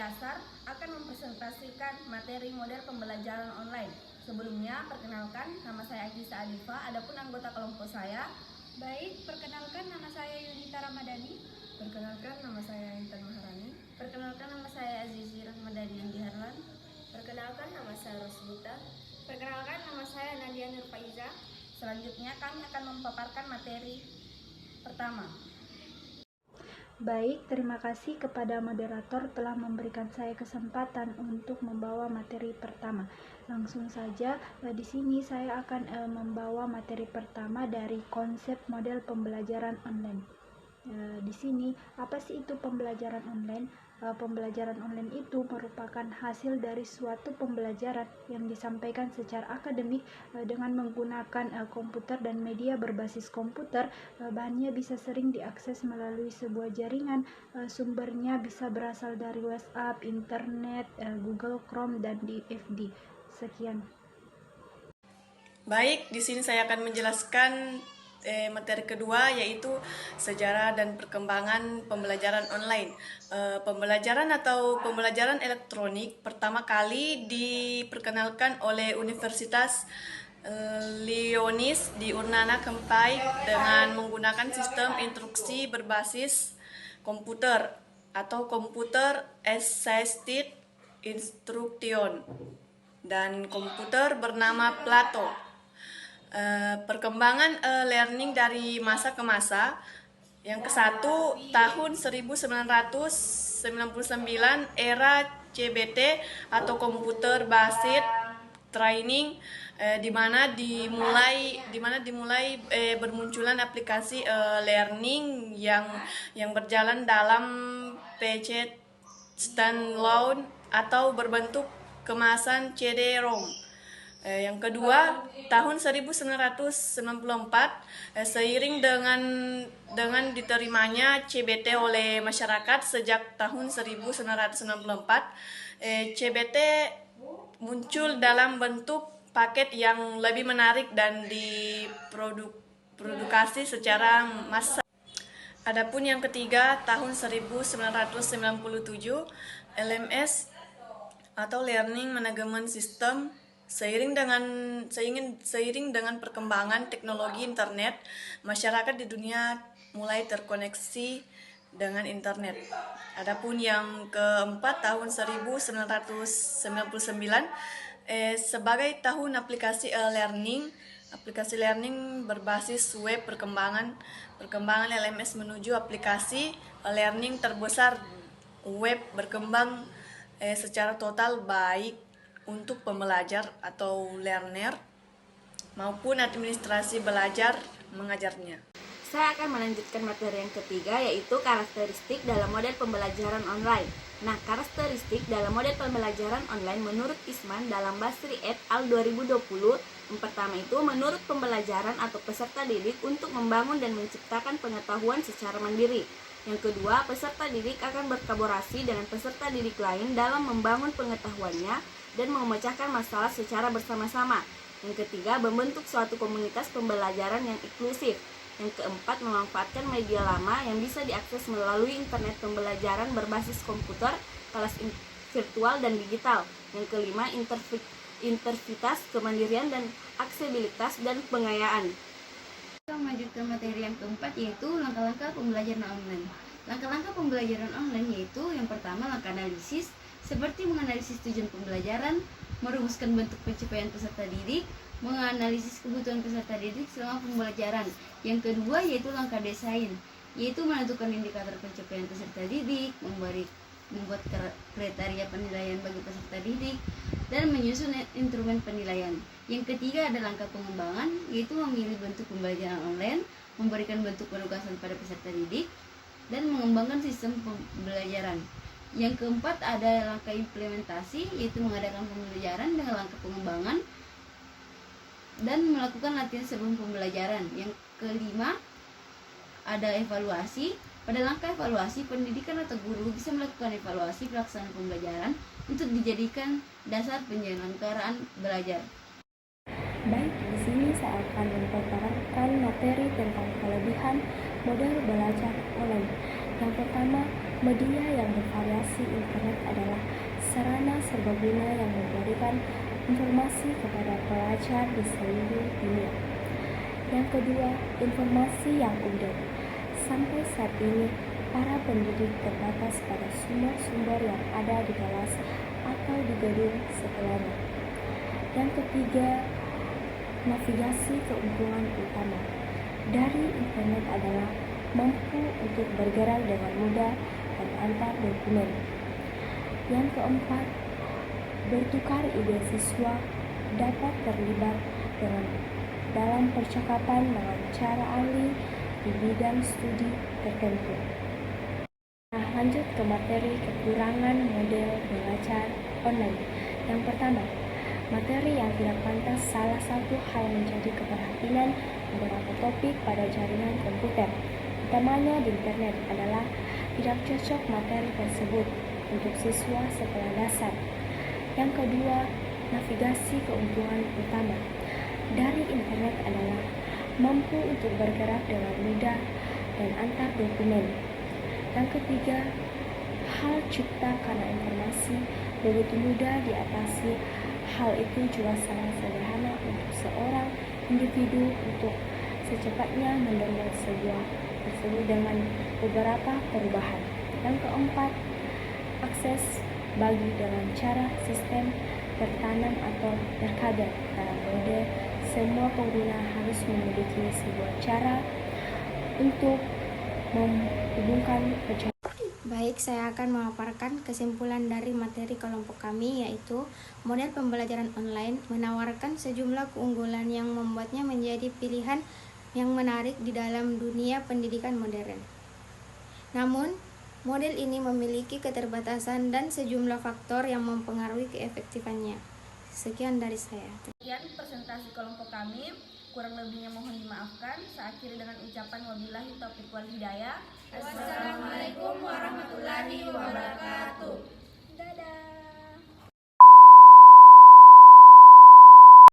dasar akan mempresentasikan materi model pembelajaran online. Sebelumnya, perkenalkan, nama saya Agisa Alifa, adapun anggota kelompok saya. Baik, perkenalkan nama saya Yunita Ramadhani. Perkenalkan, nama saya Intan Maharani. Perkenalkan, nama saya Azizi Rahmadani Andi Harlan. Perkenalkan, nama saya Rosbita. Perkenalkan, nama saya Nadia Nurfaiza. Selanjutnya, kami akan memaparkan materi pertama. Baik, terima kasih kepada moderator telah memberikan saya kesempatan untuk membawa materi pertama. Langsung saja, di sini saya akan membawa materi pertama dari konsep model pembelajaran online. Di sini, apa sih itu pembelajaran online? Pembelajaran online itu merupakan hasil dari suatu pembelajaran yang disampaikan secara akademik dengan menggunakan komputer dan media berbasis komputer. Bahannya bisa sering diakses melalui sebuah jaringan. Sumbernya bisa berasal dari WhatsApp, internet, Google Chrome, dan DFD. Sekian. Baik, di sini saya akan menjelaskan materi kedua, yaitu sejarah dan perkembangan pembelajaran online. Pembelajaran atau pembelajaran elektronik pertama kali diperkenalkan oleh Universitas Leonis di Urnana Kempai dengan menggunakan sistem instruksi berbasis komputer atau Computer Assisted Instruction dan komputer bernama Plato. Perkembangan learning dari masa ke masa. Yang ke-1, tahun 1999 era CBT atau Computer Based Training, di mana dimulai bermunculan aplikasi learning yang berjalan dalam PC standalone atau berbentuk kemasan CD-ROM. Yang kedua, tahun 1994, seiring dengan diterimanya CBT oleh masyarakat sejak tahun 1994, CBT muncul dalam bentuk paket yang lebih menarik dan diproduksi secara massal. Adapun yang ketiga, tahun 1997, LMS atau Learning Management System. Seiring dengan perkembangan teknologi internet, masyarakat di dunia mulai terkoneksi dengan internet. Adapun yang keempat, tahun 1999, sebagai tahun aplikasi learning berbasis web. Perkembangan LMS menuju aplikasi learning terbesar web berkembang secara total, baik untuk pembelajar atau learner maupun administrasi belajar mengajarnya. Saya akan melanjutkan materi yang ketiga, yaitu karakteristik dalam model pembelajaran online. Nah, karakteristik dalam model pembelajaran online menurut Isman dalam Basri et al. 2020, yang pertama itu menurut pembelajaran atau peserta didik untuk membangun dan menciptakan pengetahuan secara mandiri. Yang kedua, peserta didik akan berkolaborasi dengan peserta didik lain dalam membangun pengetahuannya dan memecahkan masalah secara bersama-sama. Yang ketiga, membentuk suatu komunitas pembelajaran yang inklusif. Yang keempat, memanfaatkan media lama yang bisa diakses melalui internet pembelajaran berbasis komputer, kelas virtual dan digital. Yang kelima, intervitas, kemandirian dan aksesibilitas dan pengayaan. Kita melanjutkan materi yang keempat, yaitu langkah-langkah pembelajaran online. Langkah-langkah pembelajaran online yaitu yang pertama, langkah analisis, seperti menganalisis tujuan pembelajaran, merumuskan bentuk pencapaian peserta didik, menganalisis kebutuhan peserta didik selama pembelajaran. Yang kedua yaitu langkah desain, yaitu menentukan indikator pencapaian peserta didik, membuat kriteria penilaian bagi peserta didik, dan menyusun instrumen penilaian. Yang ketiga ada langkah pengembangan, yaitu memilih bentuk pembelajaran online, memberikan bentuk penugasan pada peserta didik, dan mengembangkan sistem pembelajaran. Yang keempat ada langkah implementasi, yaitu mengadakan pembelajaran dengan langkah pengembangan dan melakukan latihan sebelum pembelajaran. Yang kelima ada evaluasi. Pada langkah evaluasi, pendidikan atau guru bisa melakukan evaluasi pelaksanaan pembelajaran untuk dijadikan dasar penyelenggaraan belajar. Baik, di sini saya akan memaparkan materi tentang kelebihan model belajar online. Yang pertama, Media yang bervariasi internet adalah sarana serbaguna yang memberikan informasi kepada pelajar di seluruh dunia. Yang kedua, informasi yang udah. Sampai saat ini, para pendidik terbatas pada sumber-sumber yang ada di kelas atau di gedung sekolahnya. Yang ketiga, navigasi keuntungan utama dari internet adalah mampu untuk bergerak dengan mudah dan antar dokumen. Yang keempat, bertukar ide siswa dapat terlibat dalam percakapan dengan cara ahli di bidang studi tertentu. Nah, lanjut ke materi kekurangan model belajar online. Yang pertama, materi yang tidak pantas. Salah satu hal menjadi keprihatinan beberapa topik pada jaringan komputer, utamanya di internet, adalah tidak cocok materi tersebut untuk siswa sekolah dasar. Yang kedua, navigasi keuntungan utama dari internet adalah mampu untuk bergerak dengan mudah dan antar dokumen. Yang ketiga, hal cipta karena informasi begitu mudah diatasi. Hal itu juga sangat sederhana untuk seorang individu untuk secepatnya mendownload sebuah tersebut dengan beberapa perubahan. Yang keempat, akses bagi dengan cara sistem tertanam atau terkadang dalam mode. Semua pengguna harus memiliki sebuah cara untuk menghubungkan percakapan. Baik, saya akan memaparkan kesimpulan dari materi kelompok kami, yaitu model pembelajaran online menawarkan sejumlah keunggulan yang membuatnya menjadi pilihan yang menarik di dalam dunia pendidikan modern. Namun, model ini memiliki keterbatasan dan sejumlah faktor yang mempengaruhi keefektifannya. Sekian dari saya. Sekian presentasi kelompok kami. Kurang lebihnya mohon dimaafkan. Saya akhiri dengan ucapan wabillahi taufiq wal hidayah. Wassalamualaikum warahmatullahi wabarakatuh. Dadah.